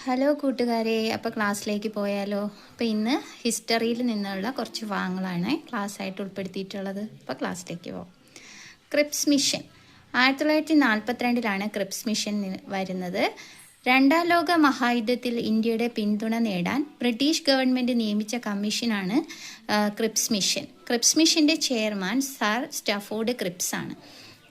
Hello കൂട്ടുകാരെ, അപ്പോൾ ക്ലാസ്സിലേക്ക് പോയാലോ? അപ്പോൾ ഇന്ന് ഹിസ്റ്ററിയിൽ നിന്നുള്ള കുറച്ച് ഭാഗങ്ങളാണ് ക്ലാസ്സായിട്ട് ഉൾപ്പെടുത്തിയിട്ടുള്ളത്. അപ്പോൾ ക്ലാസ്സിലേക്ക് പോകാം. ക്രിപ്സ് മിഷൻ 1942 ക്രിപ്സ് മിഷൻ വരുന്നത്. രണ്ടാം ലോക മഹായുദ്ധത്തിൽ ഇന്ത്യയുടെ പിന്തുണ നേടാൻ ബ്രിട്ടീഷ് ഗവൺമെൻറ് നിയമിച്ച കമ്മീഷനാണ് ക്രിപ്സ് മിഷൻ. ക്രിപ്സ് മിഷൻ്റെ ചെയർമാൻ സർ സ്റ്റാഫോർഡ് ക്രിപ്സ് ആണ്.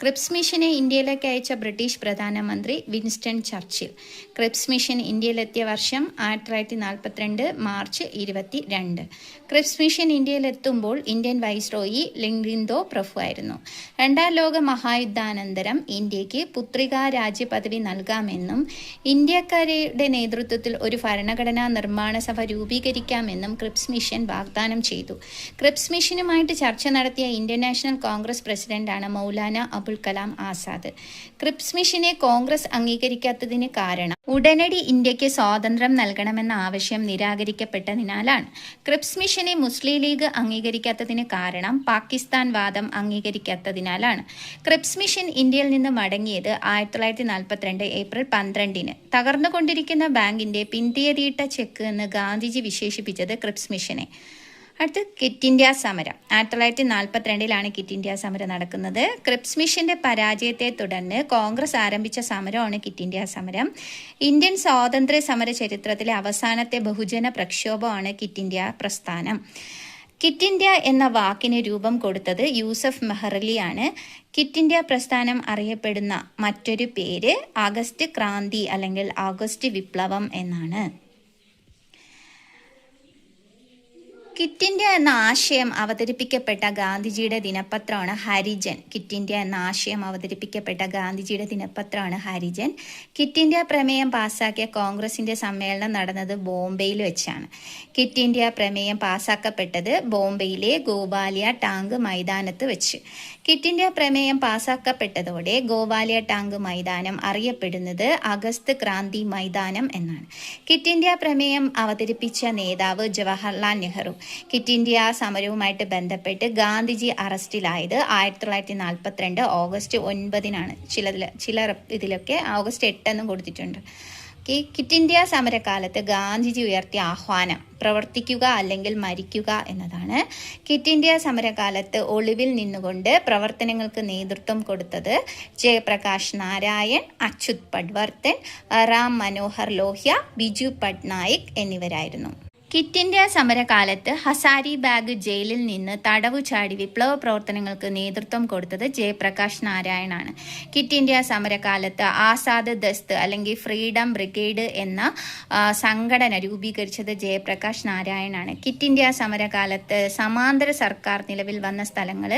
ക്രിപ്സ് മിഷനെ ഇന്ത്യയിലേക്ക് അയച്ച ബ്രിട്ടീഷ് പ്രധാനമന്ത്രി വിൻസ്റ്റൺ ചർച്ചിൽ. ക്രിപ്സ് മിഷൻ ഇന്ത്യയിലെത്തിയ വർഷം 1942 മാർച്ച് 22. ക്രിപ്സ് മിഷൻ ഇന്ത്യയിലെത്തുമ്പോൾ ഇന്ത്യൻ വൈസ്രോയി ലിങ്ലിന്തോ പ്രഭു ആയിരുന്നു. രണ്ടാം ലോക മഹായുദ്ധാനന്തരം ഇന്ത്യക്ക് പുത്രികാ രാജ്യ പദവി നൽകാമെന്നും ഇന്ത്യക്കാരുടെ നേതൃത്വത്തിൽ ഒരു ഭരണഘടനാ നിർമ്മാണ സഭ രൂപീകരിക്കാമെന്നും ക്രിപ്സ് മിഷൻ വാഗ്ദാനം ചെയ്തു. ക്രിപ്സ് മിഷനുമായിട്ട് ചർച്ച നടത്തിയ ഇന്ത്യൻ നാഷണൽ കോൺഗ്രസ് പ്രസിഡന്റാണ് മൗലാന അബുൽ കലാം ആസാദ്. ക്രിപ്സ് മിഷനെ കോൺഗ്രസ് അംഗീകരിക്കാത്തതിന് കാരണം ഉടനടി ഇന്ത്യക്ക് സ്വാതന്ത്ര്യം നൽകണമെന്ന ആവശ്യം നിരാകരിക്കപ്പെട്ടതിനാലാണ്. ക്രിപ്സ് മിഷനെ മുസ്ലിം ലീഗ് അംഗീകരിക്കാത്തതിന് കാരണം പാകിസ്ഥാൻ വാദം അംഗീകരിക്കാത്തതിനാലാണ്. ക്രിപ്സ് മിഷൻ ഇന്ത്യയിൽ നിന്ന് മടങ്ങിയത് 1942 ഏപ്രിൽ 12. തകർന്നുകൊണ്ടിരിക്കുന്ന ബാങ്കിന്റെ പിന്തിയതിയിട്ട ചെക്ക് എന്ന് ഗാന്ധിജി വിശേഷിപ്പിച്ചത് ക്രിപ്സ് മിഷനെ. അടുത്ത് ക്വിറ്റ് ഇന്ത്യ സമരം. 1942 ക്വിറ്റ് ഇന്ത്യ സമരം നടക്കുന്നത്. ക്രിപ്സ് മിഷന്റെ പരാജയത്തെ തുടർന്ന് കോൺഗ്രസ് ആരംഭിച്ച സമരമാണ് ക്വിറ്റ് ഇന്ത്യ സമരം. ഇന്ത്യൻ സ്വാതന്ത്ര്യ സമര ചരിത്രത്തിലെ അവസാനത്തെ ബഹുജന പ്രക്ഷോഭമാണ് ക്വിറ്റ് ഇന്ത്യ പ്രസ്ഥാനം. ക്വിറ്റ് ഇന്ത്യ എന്ന വാക്കിന് രൂപം കൊടുത്തത് യൂസഫ് മെഹ്റലിയാണ്. ക്വിറ്റ് ഇന്ത്യ പ്രസ്ഥാനം അറിയപ്പെടുന്ന മറ്റൊരു പേര് ആഗസ്റ്റ് ക്രാന്തി അല്ലെങ്കിൽ ആഗസ്റ്റ് വിപ്ലവം എന്നാണ്. ക്വിറ്റ് ഇന്ത്യ എന്ന ആശയം അവതരിപ്പിക്കപ്പെട്ട ഗാന്ധിജിയുടെ ദിനപത്രമാണ് ഹരിജൻ. ക്വിറ്റ് ഇന്ത്യ എന്ന ആശയം അവതരിപ്പിക്കപ്പെട്ട ഗാന്ധിജിയുടെ ദിനപത്രമാണ് ഹരിജൻ. ക്വിറ്റ് ഇന്ത്യ പ്രമേയം പാസാക്കിയ കോൺഗ്രസിന്റെ സമ്മേളനം നടന്നത് ബോംബെയിൽ വെച്ചാണ്. ക്വിറ്റ് ഇന്ത്യ പ്രമേയം പാസാക്കപ്പെട്ടത് ബോംബെയിലെ ഗോവാലിയ ടാങ്ക് മൈതാനത്ത് വെച്ച്. ക്വിറ്റ് ഇന്ത്യ പ്രമേയം പാസാക്കപ്പെട്ടതോടെ ഗോവാലിയ ടാങ്ക് മൈതാനം അറിയപ്പെടുന്നത് ആഗസ്റ്റ് ക്രാന്തി മൈതാനം എന്നാണ്. ക്വിറ്റ് ഇന്ത്യ പ്രമേയം അവതരിപ്പിച്ച നേതാവ് ജവഹർലാൽ നെഹ്റു. ക്വിറ്റ് ഇന്ത്യ സമരവുമായിട്ട് ബന്ധപ്പെട്ട് ഗാന്ധിജി അറസ്റ്റിലായത് 1942 ഓഗസ്റ്റ് 9. ചില ഇതിലൊക്കെ ഓഗസ്റ്റ് 8 എന്നും കൊടുത്തിട്ടുണ്ട്. ക്വിറ്റ് ഇന്ത്യ സമരകാലത്ത് ഗാന്ധിജി ഉയർത്തിയ ആഹ്വാനം പ്രവർത്തിക്കുക അല്ലെങ്കിൽ മരിക്കുക എന്നതാണ്. ക്വിറ്റ് ഇന്ത്യ സമരകാലത്ത് ഒളിവിൽ നിന്നുകൊണ്ട് പ്രവർത്തനങ്ങൾക്ക് നേതൃത്വം കൊടുത്തത് ജയപ്രകാശ് നാരായൺ, അച്യുത് പട്വർത്തൻ, റാം മനോഹർ ലോഹ്യ, ബിജു പട്നായിക് എന്നിവരായിരുന്നു. ക്വിറ്റ് ഇന്ത്യ സമരകാലത്ത് ഹസാരിബാഗ് ജയിലിൽ നിന്ന് തടവു ചാടി വിപ്ലവ പ്രവർത്തനങ്ങൾക്ക് നേതൃത്വം കൊടുത്തത് ജയപ്രകാശ് നാരായണാണ്. ക്വിറ്റ് ഇന്ത്യ സമരകാലത്ത് ആസാദ് ദസ്ത് അല്ലെങ്കിൽ ഫ്രീഡം ബ്രിഗേഡ് എന്ന സംഘടന രൂപീകരിച്ചത് ജയപ്രകാശ് നാരായണാണ്. ക്വിറ്റ് ഇന്ത്യ സമരകാലത്ത് സമാന്തര സർക്കാർ നിലവിൽ വന്ന സ്ഥലങ്ങൾ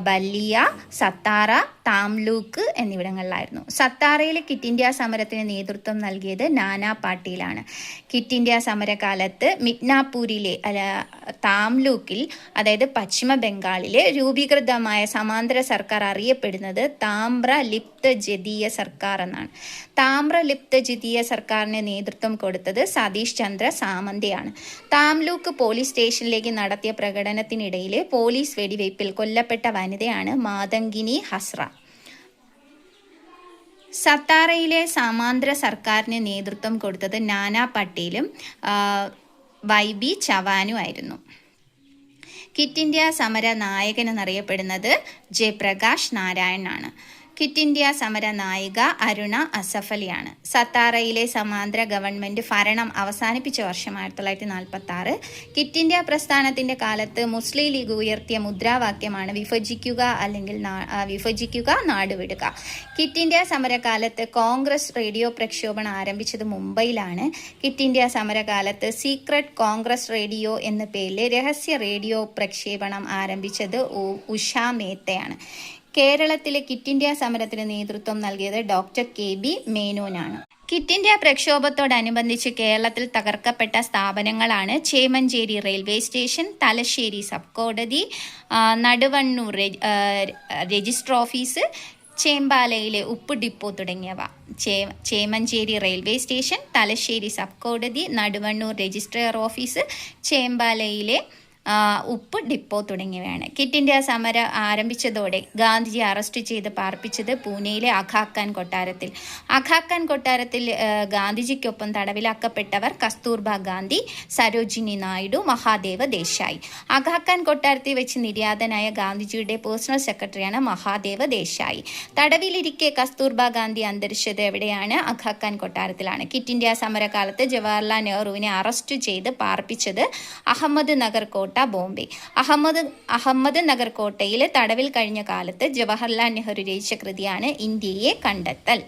ബല്ലിയ, സത്താറ, താംലൂക്ക് എന്നിവിടങ്ങളിലായിരുന്നു. സത്താറയിൽ ക്വിറ്റ് ഇന്ത്യ സമരത്തിന് നേതൃത്വം നൽകിയത് നാനാ പാട്ടീലാണ്. ക്വിറ്റ് ഇന്ത്യ സമരകാലത്ത് മിഡ്നാപൂരിലെ താംലൂക്കിൽ, അതായത് പശ്ചിമ ബംഗാളിൽ രൂപീകൃതമായ സമാന്തര സർക്കാർ അറിയപ്പെടുന്നത് താമ്ര ലിപ്ത ജതീയ സർക്കാർ എന്നാണ്. താമ്ര ലിപ്ത ജതീയ സർക്കാരിന് നേതൃത്വം കൊടുത്തത് സതീഷ് ചന്ദ്ര സാമന്തയാണ്. താംലൂക്ക് പോലീസ് സ്റ്റേഷനിലേക്ക് നടത്തിയ പ്രകടനത്തിനിടയിൽ പോലീസ് വെടിവയ്പിൽ കൊല്ലപ്പെട്ട വനിതയാണ് മാതങ്കിനി ഹസ്ര. സത്താറയിലെ സമാന്തര സർക്കാരിന് നേതൃത്വം കൊടുത്തത് നാനാ പട്ടേലും YB ചവാനും ആയിരുന്നു. ക്വിറ്റ് ഇന്ത്യ സമര നായകൻ എന്നറിയപ്പെടുന്നത് ജയപ്രകാശ് നാരായണാണ്. ക്വിറ്റ് ഇന്ത്യ സമര നായിക അരുണ അസഫലിയാണ്. സത്താറയിലെ സമാന്തര ഗവൺമെന്റ് ഭരണം അവസാനിപ്പിച്ച വർഷം 1946. ക്വിറ്റ് ഇന്ത്യ പ്രസ്ഥാനത്തിന്റെ കാലത്ത് മുസ്ലിം ലീഗ് ഉയർത്തിയ മുദ്രാവാക്യമാണ് വിഭജിക്കുക നാടുവിടുക. ക്വിറ്റ് ഇന്ത്യ സമരകാലത്ത് കോൺഗ്രസ് റേഡിയോ പ്രക്ഷേപണം ആരംഭിച്ചത് മുംബൈയിലാണ്. ക്വിറ്റ് ഇന്ത്യ സമരകാലത്ത് സീക്രട്ട് കോൺഗ്രസ് റേഡിയോ എന്ന പേരിൽ രഹസ്യ റേഡിയോ പ്രക്ഷേപണം ആരംഭിച്ചത് ഉഷ മേത്തയാണ്. കേരളത്തിലെ ക്വിറ്റ് ഇന്ത്യ സമരത്തിന് നേതൃത്വം നൽകിയത് ഡോക്ടർ KB മേനോനാണ്. ക്വിറ്റ് ഇന്ത്യ പ്രക്ഷോഭത്തോടനുബന്ധിച്ച് കേരളത്തിൽ തകർക്കപ്പെട്ട സ്ഥാപനങ്ങളാണ് Chemancheri railway station, Thalassery sub കോടതി, നടുവണ്ണൂർ രജിസ്റ്റർ ഓഫീസ്, ചേമ്പാലയിലെ ഉപ്പ് ഡിപ്പോ തുടങ്ങിയവ. Chemancheri railway station, Thalassery sub കോടതി, നടുവണ്ണൂർ രജിസ്ട്രാർ ഓഫീസ്, ചേമ്പാലയിലെ ഉപ്പ് ഡിപ്പോ തുടങ്ങിയവയാണ്. ക്വിറ്റ് ഇന്ത്യ സമരം ആരംഭിച്ചതോടെ ഗാന്ധിജി അറസ്റ്റ് ചെയ്ത് പാർപ്പിച്ചത് പൂനെയിലെ അഘാഖാൻ കൊട്ടാരത്തിൽ. അഘാഖാൻ കൊട്ടാരത്തിൽ ഗാന്ധിജിക്കൊപ്പം തടവിലാക്കപ്പെട്ടവർ കസ്തൂർബ ഗാന്ധി, സരോജിനി നായിഡു, മഹാദേവ ദേശായി. അഘാഖാൻ കൊട്ടാരത്തിൽ വെച്ച് നിര്യാതനായ ഗാന്ധിജിയുടെ പേഴ്സണൽ സെക്രട്ടറിയാണ് മഹാദേവ ദേശായി. തടവിലിരിക്കെ കസ്തൂർബ ഗാന്ധി അന്തരിച്ചത് എവിടെയാണ്? അഘാഖാൻ കൊട്ടാരത്തിലാണ്. ക്വിറ്റ് ഇന്ത്യ സമരകാലത്ത് ജവഹർലാൽ നെഹ്റുവിനെ അറസ്റ്റ് ചെയ്ത് പാർപ്പിച്ചത് അഹമ്മദ് നഗർ കോട്ട, ബോംബെ. അഹമ്മദ് നഗർ കോട്ടയിൽ തടവിൽ കഴിഞ്ഞ കാലത്ത് ജവഹർലാൽ നെഹ്റു രചിച്ച കൃതിയാണ് ഇന്ത്യയെ കണ്ടെത്തൽ.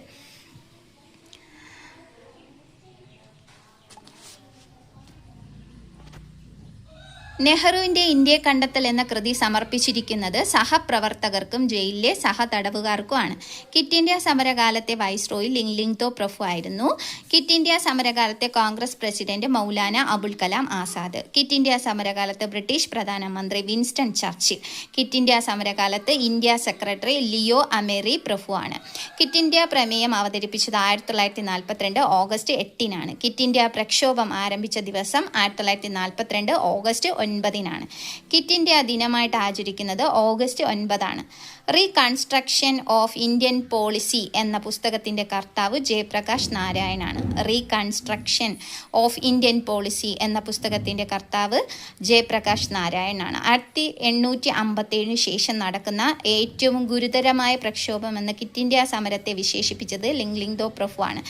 നെഹ്റുവിൻ്റെ ഇന്ത്യയെ കണ്ടെത്തൽ എന്ന കൃതി സമർപ്പിച്ചിരിക്കുന്നത് സഹപ്രവർത്തകർക്കും ജയിലിലെ സഹതടവുകാർക്കുമാണ്. ക്വിറ്റ് ഇന്ത്യ സമരകാലത്തെ വൈസ്രോയി ലിങ്ലിങ്തോ പ്രഭു ആയിരുന്നു. ക്വിറ്റ് ഇന്ത്യ സമരകാലത്തെ Congress president Maulana Abul Kalam Azad. Quit India സമരകാലത്ത് ബ്രിട്ടീഷ് പ്രധാനമന്ത്രി വിൻസ്റ്റൺ ചർച്ചിൽ. ക്വിറ്റ് ഇന്ത്യ സമരകാലത്ത് ഇന്ത്യ സെക്രട്ടറി ലിയോ അമേറി പ്രഭുവാണ്. ക്വിറ്റ് ഇന്ത്യ പ്രമേയം അവതരിപ്പിച്ചത് 1942 ഓഗസ്റ്റ് 8-നാണ്. ക്വിറ്റ് ഇന്ത്യ പ്രക്ഷോഭം ആരംഭിച്ച ദിവസം 1942 ഓഗസ്റ്റ് 9-നാണ്. ക്വിറ്റ് ഇന്ത്യ ദിനമായിട്ട് ആചരിക്കുന്നത് ഓഗസ്റ്റ് 9-ആണ്. റീകൺസ്ട്രക്ഷൻ ഓഫ് ഇന്ത്യൻ പോളിസി എന്ന പുസ്തകത്തിൻ്റെ കർത്താവ് ജയപ്രകാശ് നാരായണാണ്. റീകൺസ്ട്രക്ഷൻ ഓഫ് ഇന്ത്യൻ പോളിസി എന്ന പുസ്തകത്തിൻ്റെ കർത്താവ് ജയപ്രകാശ് നാരായണാണ്. 1857 ശേഷം നടക്കുന്ന ഏറ്റവും ഗുരുതരമായ പ്രക്ഷോഭം എന്ന ക്വിറ്റ് ഇന്ത്യ സമരത്തെ വിശേഷിപ്പിച്ചത് ലിങ്ലിങ്തോ പ്രഭുവാണ്.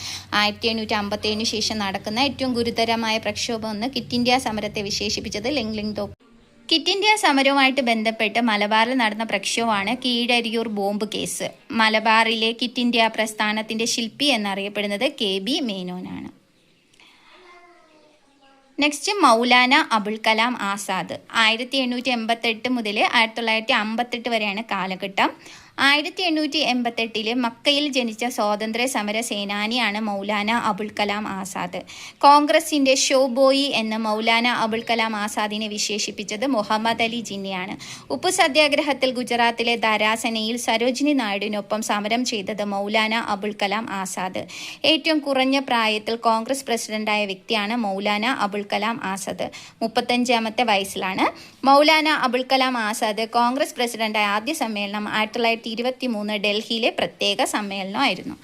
1857 ശേഷം നടക്കുന്ന ഏറ്റവും ഗുരുതരമായ പ്രക്ഷോഭം എന്ന് ക്വിറ്റ് ഇന്ത്യ സമരത്തെ വിശേഷിപ്പിച്ചത് ലിങ്ലിങ്തോ. ക്വിറ്റ് ഇന്ത്യ സമരവുമായിട്ട് ബന്ധപ്പെട്ട് മലബാറിൽ നടന്ന പ്രക്ഷോഭമാണ് കീഴരിയൂർ ബോംബ് കേസ്. മലബാറിലെ ക്വിറ്റ് ഇന്ത്യ പ്രസ്ഥാനത്തിൻ്റെ ശില്പി എന്നറിയപ്പെടുന്നത് KB മേനോനാണ്. നെക്സ്റ്റ് മൗലാന അബുൽ കലാം ആസാദ്. 1888 മുതൽ 1958 വരെയാണ് കാലഘട്ടം. 1888 മക്കയിൽ ജനിച്ച സ്വാതന്ത്ര്യ സമര സേനാനിയാണ് മൗലാന അബുൽ കലാം ആസാദ്. കോൺഗ്രസിൻ്റെ ഷോബോയി എന്ന് മൗലാന അബുൽ കലാം ആസാദിനെ വിശേഷിപ്പിച്ചത് മുഹമ്മദ് അലി ജിന്നയാണ്. ഉപ്പു സത്യാഗ്രഹത്തിൽ ഗുജറാത്തിലെ ധരാസനയിൽ സരോജിനി നായിഡുവിനൊപ്പം സമരം ചെയ്തത് മൗലാന അബുൽ കലാം ആസാദ്. ഏറ്റവും കുറഞ്ഞ പ്രായത്തിൽ കോൺഗ്രസ് പ്രസിഡന്റായ വ്യക്തിയാണ് മൗലാന അബുൽ കലാം ആസാദ്. 35-ാമത്തെ വയസ്സിലാണ് മൗലാന അബുൽ കലാം ആസാദ് കോൺഗ്രസ് പ്രസിഡന്റായ ആദ്യ സമ്മേളനം 1923 ഡൽഹിയിലെ പ്രത്യേക സമ്മേളനമായിരുന്നു.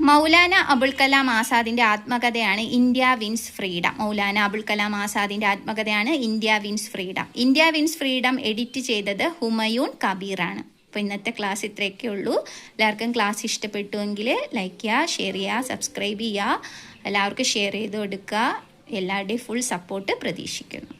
മൗലാന അബുൽ കലാം ആസാദിൻ്റെ ആത്മകഥയാണ് India wins freedom. Maulana Abul Kalam ആസാദിൻ്റെ ആത്മകഥയാണ് India wins freedom. India wins freedom edit ചെയ്തത് ഹുമയൂൺ കബീറാണ്. അപ്പോൾ ഇന്നത്തെ ക്ലാസ് ഇത്രയൊക്കെ ഉള്ളൂ. എല്ലാവർക്കും ക്ലാസ് ഇഷ്ടപ്പെട്ടുവെങ്കിൽ ലൈക്ക് ചെയ്യുക, ഷെയർ ചെയ്യുക, സബ്സ്ക്രൈബ് ചെയ്യുക. എല്ലാവർക്കും ഷെയർ ചെയ്ത് കൊടുക്കുക. എല്ലാവരുടെയും ഫുൾ സപ്പോർട്ട് പ്രതീക്ഷിക്കുന്നു.